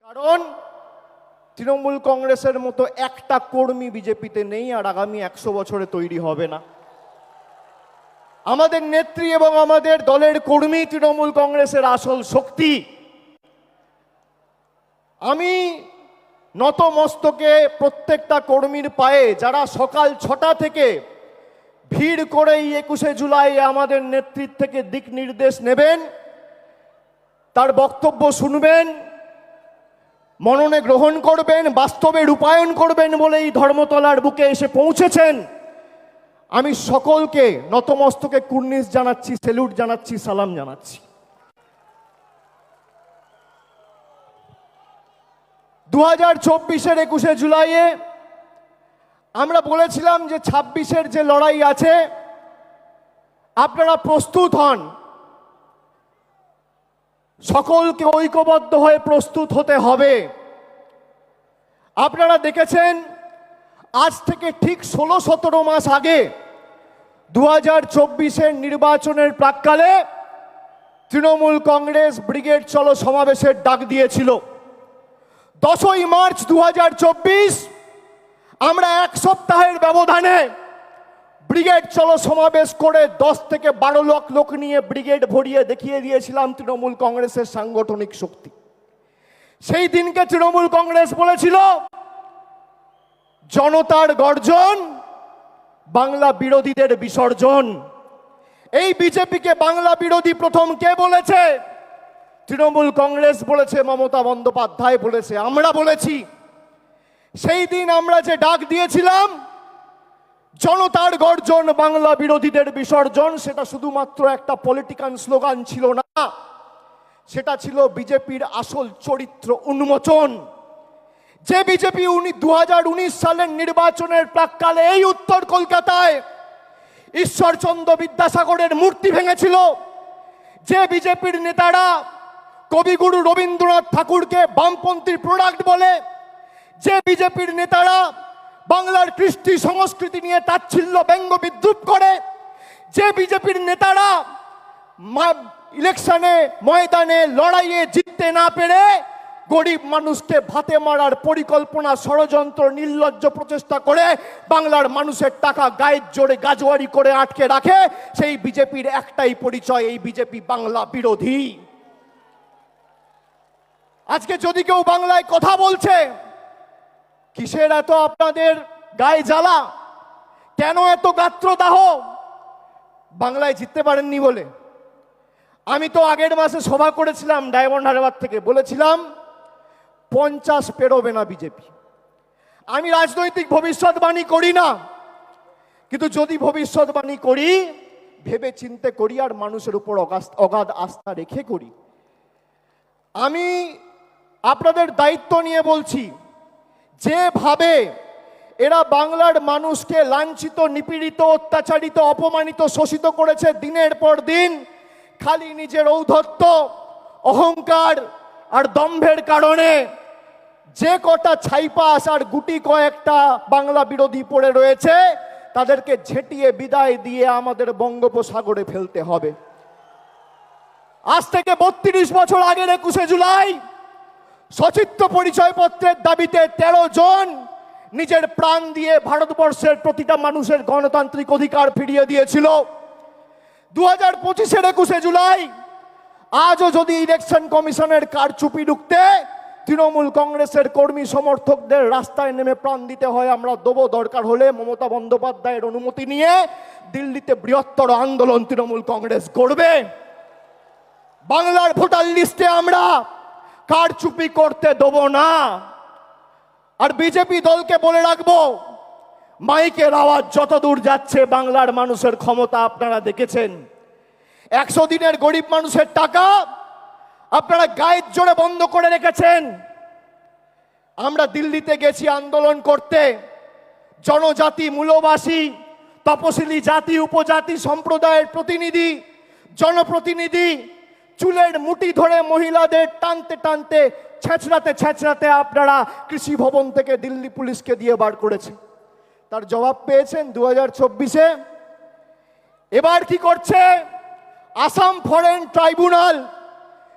কারণ তৃণমূল কংগ্রেসের মতো একটা কর্মী বিজেপিতে নেই, আর আগামী 100 বছরে তৈরি হবে না। আমাদের নেত্রী এবং আমাদের দলের কর্মী তৃণমূল কংগ্রেসের আসল শক্তি। আমি নতমস্তকে প্রত্যেকটা কর্মীর পায়ে, যারা সকাল 6টা থেকে ভিড় করে 21শে জুলাই আমাদের নেতৃত্ব থেকে দিক নির্দেশ নেবেন, তার বক্তব্য শুনবেন, মননে গ্রহণ করবেন, বাস্তবে রূপায়ণ করবেন বলে এই ধর্মতলার বুকে এসে পৌঁছেছেন। আমি সকলকে নতমস্তকে কুর্নিশ জানাচ্ছি, স্যালুট জানাচ্ছি, সালাম জানাচ্ছি। 2024-এর 21শে জুলাইয়ে আমরা বলেছিলাম যে 26-এর যে লড়াই আছে, আপনারা প্রস্তুত হন, সকলকে ঐক্যবদ্ধ হয়ে প্রস্তুত হতে হবে। আপনারা দেখেছেন আজ থেকে ঠিক 16-17 মাস আগে 2024-এর নির্বাচনের প্রাক্কালে তৃণমূল কংগ্রেস ব্রিগেড চলো সমাবেশের ডাক দিয়েছিল। 10ই মার্চ 2024 আমরা এক সপ্তাহের ব্যবধানে ব্রিগেড চলো সমাবেশ করে 10 থেকে 12 লাখ লোক নিয়ে ব্রিগেড ভরিয়ে দেখিয়ে দিয়েছিলাম তৃণমূল কংগ্রেসের সাংগঠনিক শক্তি। সেই দিনকে তৃণমূল কংগ্রেস বলেছিল, জনতার গর্জন, বাংলা বিরোধীদের বিসর্জন। এই বিজেপিকে বাংলা বিরোধী প্রথম কে বলেছে? তৃণমূল কংগ্রেস বলেছে, মমতা বন্দ্যোপাধ্যায় বলেছে, আমরা বলেছি। সেই দিন আমরা যে ডাক দিয়েছিলাম, জনতার গর্জন, বাংলা বিরোধীদের বিসর্জন, সেটা শুধুমাত্র একটা পলিটিক্যাল স্লোগান ছিল না, সেটা ছিল বিজেপির আসল চরিত্র উন্মোচন। যে বিজেপি 2019 সালের নির্বাচনের প্রাক্কালে এই উত্তর কলকাতায় ঈশ্বরচন্দ্র বিদ্যাসাগরের মূর্তি ভেঙেছিল, যে বিজেপির নেতারা কবিগুরু রবীন্দ্রনাথ ঠাকুরকে বামপন্থীর প্রোডাক্ট বলে, যে বিজেপির নেতারা বাংলার কৃষ্টি সংস্কৃতি নিয়ে তাচ্ছিল্য ব্যঙ্গ বিদ্রুপ করে, যে বিজেপির নেতারা ইলেকশনে ময়দানে লড়াইয়ে জিততে না পেরে গরিব মানুষকে ভাতে মারার পরিকল্পনা, ষড়যন্ত্র, নির্লজ্জ প্রচেষ্টা করে বাংলার মানুষের টাকা গায়ের জোরে গাজোয়ারি করে আটকে রাখে, সেই বিজেপির একটাই পরিচয়, এই বিজেপি বাংলা বিরোধী। আজকে যদি কেউ বাংলায় কথা বলছে, কিসের এত আপনাদের গায়ে জ্বালা, কেন এত গাত্রদাহ? বাংলায় জিততে পারেননি বলে। আমি তো আগের মাসে সভা করেছিলাম ডায়মন্ড হারবার থেকে, বলেছিলাম 50 পেরোবে না বিজেপি। আমি রাজনৈতিক ভবিষ্যৎবাণী করি না, কিন্তু যদি ভবিষ্যৎবাণী করি ভেবে চিন্তে করি, আর মানুষের উপর অগাধ আস্থা রেখে করি। আমি আপনাদের দায়িত্ব নিয়ে বলছি, যেভাবে এরা বাংলার মানুষকে লাঞ্ছিত, নিপীড়িত, অত্যাচারিত, অপমানিত, শোষিত করেছে দিনের পর দিন, খালি নিজের ঔদ্ধত্য, অহংকার আর দম্ভের কারণে যে কটা ছাইপাস আর গুটি কয়েকটা বাংলা বিরোধী পড়ে রয়েছে, তাদেরকে ঝেঁটিয়ে বিদায় দিয়ে আমাদের বঙ্গোপসাগরে ফেলতে হবে। আজ থেকে 32 বছর আগের 21শে জুলাই সচিত্র পরিচয়পত্রের দাবিতে 13 জন নিজের প্রাণ দিয়ে ভারতবর্ষের প্রতিটা মানুষের গণতান্ত্রিক অধিকার ফিরিয়ে দিয়েছিল। 2025-এর 21শে জুলাই আজও যদি ইলেকশন কমিশনের কারচুপি ঢুকতে তৃণমূল কংগ্রেসের কর্মী সমর্থকদের রাস্তায় নেমে প্রাণ দিতে হয়, আমরা দেবো। দরকার হলে মমতা বন্দ্যোপাধ্যায়ের অনুমতি নিয়ে দিল্লিতে বৃহত্তর আন্দোলন তৃণমূল কংগ্রেস করবে। বাংলার ভোটার লিস্টে আমরা কারচুপি করতে দেব না। আর বিজেপি দলকে বলে রাখবো, মাইকের আওয়াজ যত দূর যাচ্ছে, বাংলার মানুষের ক্ষমতা আপনারা দেখেছেন। 100 দিনের গরিব মানুষের টাকা আপনারা গায়ের জোরে বন্ধ করে রেখেছেন। আমরা দিল্লিতে গেছি আন্দোলন করতে, জনজাতি, মূলবাসী, তপশিলি জাতি, উপজাতি সম্প্রদায়ের প্রতিনিধি, জনপ্রতিনিধি চুলের মুঠি ধরে মহিলাদের টানতে টানতে, ছেঁচড়াতে ছেঁচড়াতে আপনারা কৃষি ভবন থেকে দিল্লি পুলিশকে দিয়ে বার করেছে। তার জবাব পেয়েছেন 2024-এ। এবার কি করছে আসাম ফরেন ট্রাইব্যুনাল,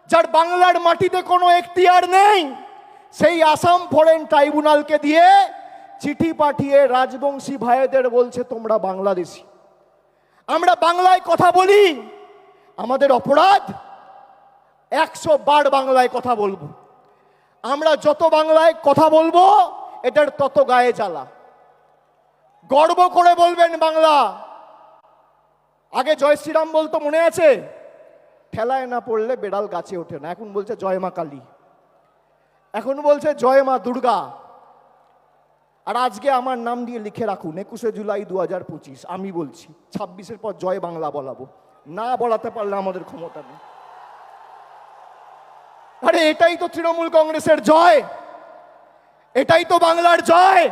যার বাংলার মাটিতে কোনো এখতিয়ার নেই, সেই আসাম ফরেন ট্রাইব্যুনালকে দিয়ে চিঠি পাঠিয়ে রাজবংশী ভাইদের বলছে তোমরা বাংলাদেশি। আমরা বাংলায় কথা বলি, আমাদের অপরাধ 100 বার বাংলায় কথা বলবো। আমরা যত বাংলায় কথা বলবো এটার তত গায়ে জ্বালা। গর্ব করে বলবেন বাংলা। আগে জয় শ্রীরাম বলতো, মনে আছে? ঠেলায় না পড়লে বেড়াল গাছে ওঠে না। এখন বলছে জয় মা কালী, এখন বলছে জয় মা দুর্গা। আর আজকে আমার নাম দিয়ে লিখে রাখুন 21শে জুলাই 2025। আমি বলছি 26-এর পর জয় বাংলা বলাবো, না বলাতে পারলে আমাদের ক্ষমতা নেই। আরে এটাই তো তৃণমূল কংগ্রেসের জয়, এটাই তো বাংলার জয়।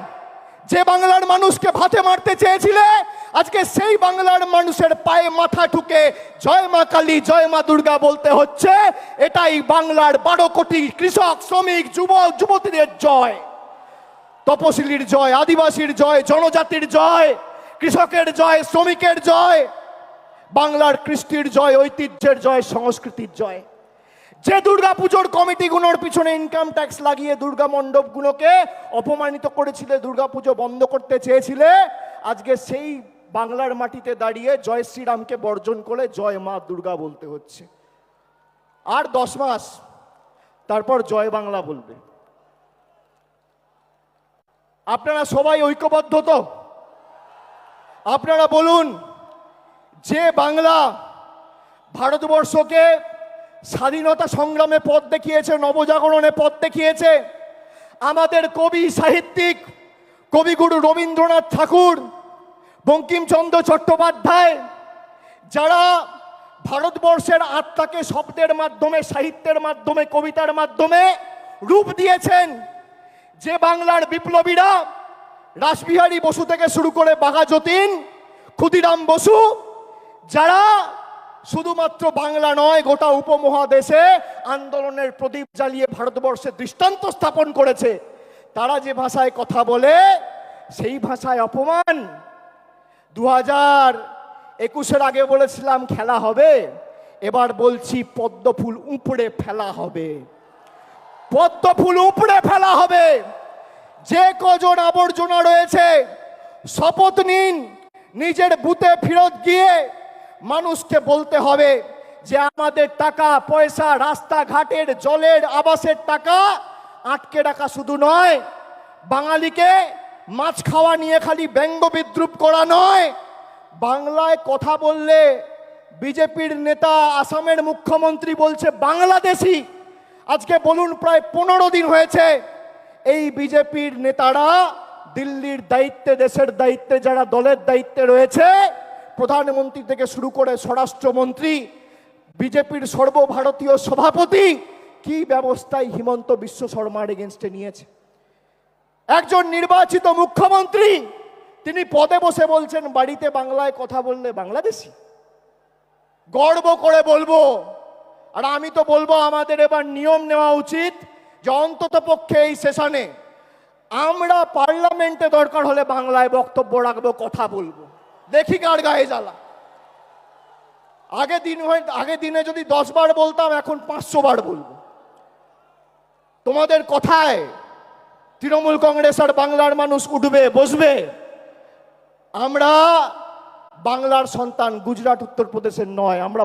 যে বাংলার মানুষকে ভাতে মারতে চেয়েছিলে, আজকে সেই বাংলার মানুষের পায়ে মাথা ঠুকে জয় মা কালী জয় মা দুর্গা বলতে হচ্ছে। এটাই বাংলার 12 কোটি কৃষক, শ্রমিক, যুবক যুবতীদের জয়, তপশিলীর জয়, আদিবাসীর জয়, জনজাতির জয়, কৃষকের জয়, শ্রমিকের জয়, বাংলার কৃষ্টির জয়, ঐতিহ্যের জয়, সংস্কৃতির জয়। যে দুর্গাপুজোর কমিটিগুলোর পিছনে ইনকাম ট্যাক্স লাগিয়ে দুর্গা মণ্ডপগুলোকে অপমানিত করেছিলে, দুর্গাপুজো বন্ধ করতে চেয়েছিলে, আজকে সেই বাংলার মাটিতে দাঁড়িয়ে জয় শ্রীরামকে বর্জন করে জয় মা দুর্গা বলতে হচ্ছে। আর 10 মাস তারপর জয় বাংলা বলবে। আপনারা সবাই ঐক্যবদ্ধ তো? আপনারা বলুন, যে বাংলা ভারতবর্ষকে স্বাধীনতা সংগ্রামে পথ দেখিয়েছে, নবজাগরণে পথ দেখিয়েছে, আমাদের কবি সাহিত্যিক কবিগুরু রবীন্দ্রনাথ ঠাকুর, বঙ্কিমচন্দ্র চট্টোপাধ্যায়, যারা ভারতবর্ষের আত্মাকে শব্দের মাধ্যমে, সাহিত্যের মাধ্যমে, কবিতার মাধ্যমে রূপ দিয়েছেন, যে বাংলার বিপ্লবীরা রাসবিহারী বসু থেকে শুরু করে বাঘা যতীন, ক্ষুদিরাম বসু, যারা শুধুমাত্র বাংলা নয় গোটা উপমহাদেশে আন্দোলনের প্রদীপ জ্বালিয়ে ভারতবর্ষে দৃষ্টান্ত স্থাপন করেছে, তারা যে ভাষায় কথা বলে সেই ভাষায় অপমান। 2021-এর আগে বলেছিলাম খেলা হবে, এবার বলছি পদ্মফুল উপড়ে ফেলা হবে, পদ্মফুল উপড়ে ফেলা হবে। যে কজন আবর্জনা রয়েছে শপথ নিন, নিজের বুথে ফেরত গিয়ে মানুষকে বলতে হবে যে আমাদের টাকা পয়সা, রাস্তাঘাটের, জলের, আবাসের টাকা আটকে রাখা শুধু নয়, বাঙালিকে মাছ খাওয়া নিয়ে খালি ব্যঙ্গ বিদ্রুপ করা নয়, বাংলায় কথা বললে বিজেপির নেতা আসামের মুখ্যমন্ত্রী বলছে বাংলাদেশি। আজকে বলুন প্রায় 15 দিন হয়েছে এই বিজেপির নেতারা দিল্লির দায়িত্বে, দেশের দায়িত্বে, যারা দলের দায়িত্বে রয়েছে, প্রধানমন্ত্রী থেকে শুরু করে স্বরাষ্ট্রমন্ত্রী, বিজেপির সর্বভারতীয় সভাপতি, কি ব্যবস্থায় হিমন্ত বিশ্ব শর্মার এগেনস্টে নিয়েছে। একজন নির্বাচিত মুখ্যমন্ত্রী তিনি পদে বসে বলছেন বাড়িতে বাংলায় কথা বললে বাংলাদেশি। গর্ব করে বলবো। আর আমি তো বলবো আমাদের এবার নিয়ম নেওয়া উচিত যে অন্তত পক্ষে এই সেশনে আমরা পার্লামেন্টে দরকার হলে বাংলায় বক্তব্য রাখবো, কথা বলবো, দেখি কার গায়ে জ্বালা। আগে দিনে যদি 10 বার বলতাম, এখন 500 বার বলবো। তোমাদের কথায় তৃণমূল কংগ্রেস আর বাংলার মানুষ উঠবে, বসবে। আমরা বাংলার সন্তান, গুজরাট উত্তরপ্রদেশের নয়। আমরা